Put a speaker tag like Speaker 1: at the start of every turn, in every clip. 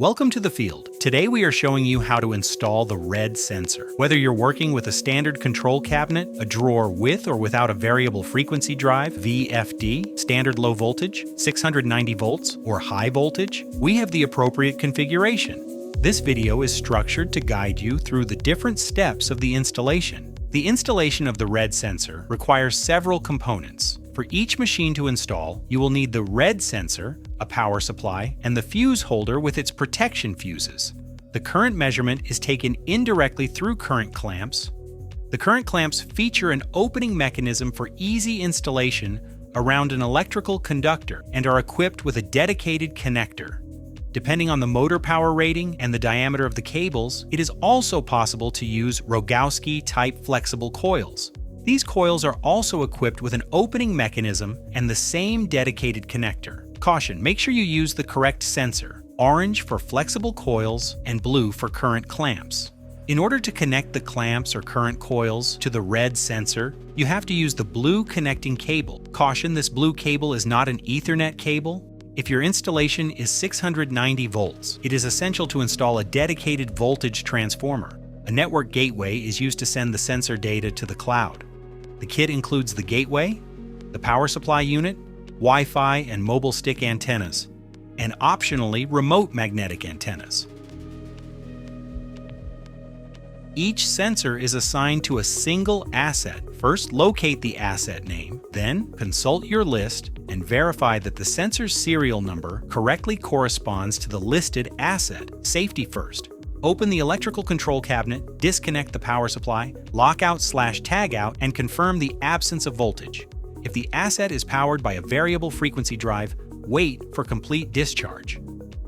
Speaker 1: Welcome to the field. Today we are showing you how to install the red sensor. Whether you're working with a standard control cabinet, a drawer with or without a variable frequency drive, VFD, standard low voltage, 690 volts, or high voltage, we have the appropriate configuration. This video is structured to guide you through the different steps of the installation. The installation of the red sensor requires several components. For each machine to install, you will need the red sensor, a power supply, and the fuse holder with its protection fuses. The current measurement is taken indirectly through current clamps. The current clamps feature an opening mechanism for easy installation around an electrical conductor and are equipped with a dedicated connector. Depending on the motor power rating and the diameter of the cables, it is also possible to use Rogowski-type flexible coils. These coils are also equipped with an opening mechanism and the same dedicated connector. Caution, make sure you use the correct sensor, orange for flexible coils and blue for current clamps. In order to connect the clamps or current coils to the red sensor, you have to use the blue connecting cable. Caution, this blue cable is not an Ethernet cable. If your installation is 690 volts, it is essential to install a dedicated voltage transformer. A network gateway is used to send the sensor data to the cloud. The kit includes the gateway, the power supply unit, Wi-Fi and mobile stick antennas, and optionally remote magnetic antennas. Each sensor is assigned to a single asset. First, locate the asset name, then consult your list and verify that the sensor's serial number correctly corresponds to the listed asset. Safety first. Open the electrical control cabinet, disconnect the power supply, lock out/tag out, and confirm the absence of voltage. If the asset is powered by a variable frequency drive, wait for complete discharge.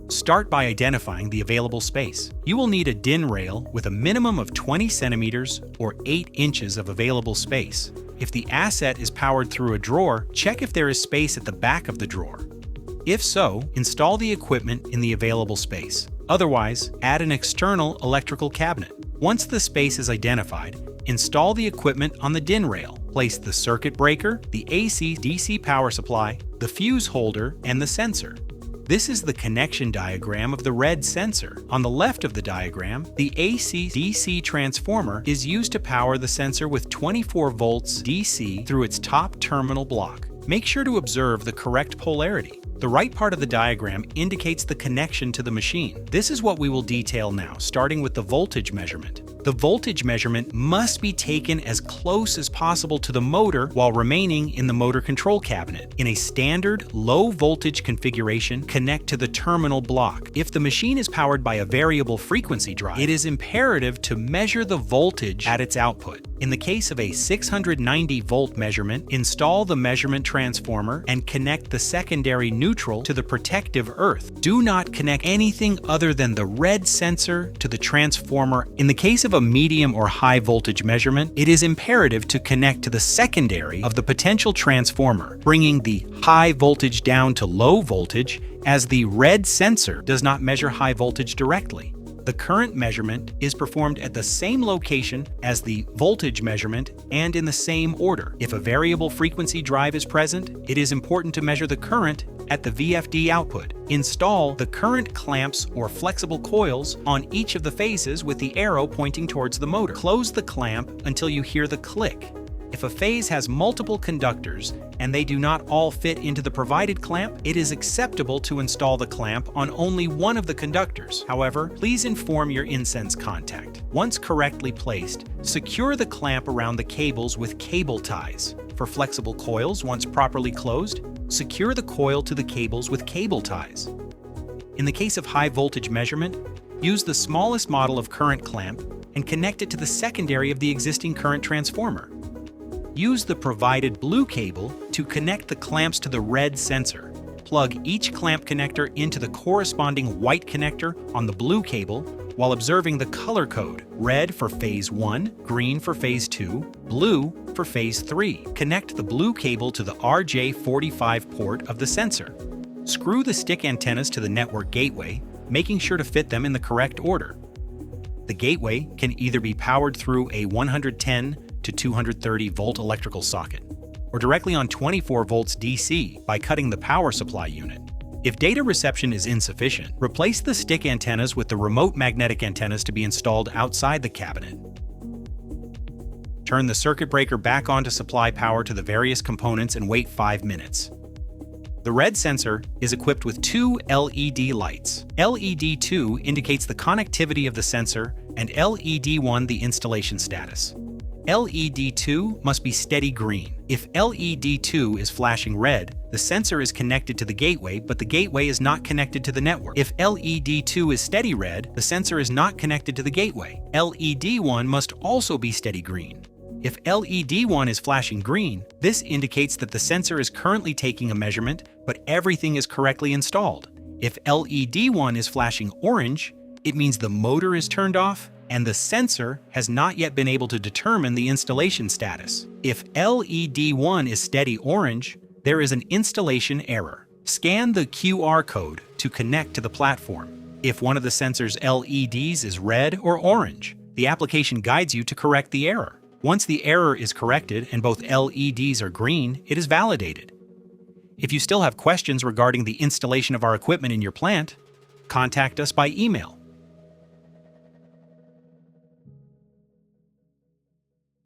Speaker 1: Start by identifying the available space. You will need a DIN rail with a minimum of 20 centimeters or 8 inches of available space. If the asset is powered through a drawer, check if there is space at the back of the drawer. If so, install the equipment in the available space. Otherwise, add an external electrical cabinet. Once the space is identified, install the equipment on the DIN rail. Place the circuit breaker, the AC/DC power supply, the fuse holder, and the sensor. This is the connection diagram of the red sensor. On the left of the diagram, the AC/DC transformer is used to power the sensor with 24 volts DC through its top terminal block. Make sure to observe the correct polarity. The right part of the diagram indicates the connection to the machine. This is what we will detail now, starting with the voltage measurement. The voltage measurement must be taken as close as possible to the motor while remaining in the motor control cabinet. In a standard low voltage configuration, connect to the terminal block. If the machine is powered by a variable frequency drive, it is imperative to measure the voltage at its output. In the case of a 690 volt measurement, install the measurement transformer and connect the secondary neutral to the protective earth. Do not connect anything other than the red sensor to the transformer. In the case of a medium or high voltage measurement, it is imperative to connect to the secondary of the potential transformer, bringing the high voltage down to low voltage, as the red sensor does not measure high voltage directly. The current measurement is performed at the same location as the voltage measurement and in the same order. If a variable frequency drive is present, it is important to measure the current at the VFD output. Install the current clamps or flexible coils on each of the phases with the arrow pointing towards the motor. Close the clamp until you hear the click. If a phase has multiple conductors and they do not all fit into the provided clamp, it is acceptable to install the clamp on only one of the conductors. However, please inform your Insens contact. Once correctly placed, secure the clamp around the cables with cable ties. For flexible coils, once properly closed, secure the coil to the cables with cable ties. In the case of high voltage measurement, use the smallest model of current clamp and connect it to the secondary of the existing current transformer. Use the provided blue cable to connect the clamps to the red sensor. Plug each clamp connector into the corresponding white connector on the blue cable while observing the color code: red for phase 1, green for phase 2, blue for phase 3. Connect the blue cable to the RJ45 port of the sensor. Screw the stick antennas to the network gateway, making sure to fit them in the correct order. The gateway can either be powered through a 110 to 230 volt electrical socket, or directly on 24 volts DC by cutting the power supply unit. If data reception is insufficient, replace the stick antennas with the remote magnetic antennas to be installed outside the cabinet. Turn the circuit breaker back on to supply power to the various components and wait 5 minutes. The red sensor is equipped with 2 LED lights. LED 2 indicates the connectivity of the sensor, and LED 1 the installation status. LED 2 must be steady green. If LED 2 is flashing red, the sensor is connected to the gateway, but the gateway is not connected to the network. If LED 2 is steady red, the sensor is not connected to the gateway. LED 1 must also be steady green. If LED 1 is flashing green, this indicates that the sensor is currently taking a measurement, but everything is correctly installed. If LED 1 is flashing orange, it means the motor is turned off and the sensor has not yet been able to determine the installation status. If LED 1 is steady orange, there is an installation error. Scan the QR code to connect to the platform. If one of the sensor's LEDs is red or orange, the application guides you to correct the error. Once the error is corrected and both LEDs are green, it is validated. If you still have questions regarding the installation of our equipment in your plant, contact us by email.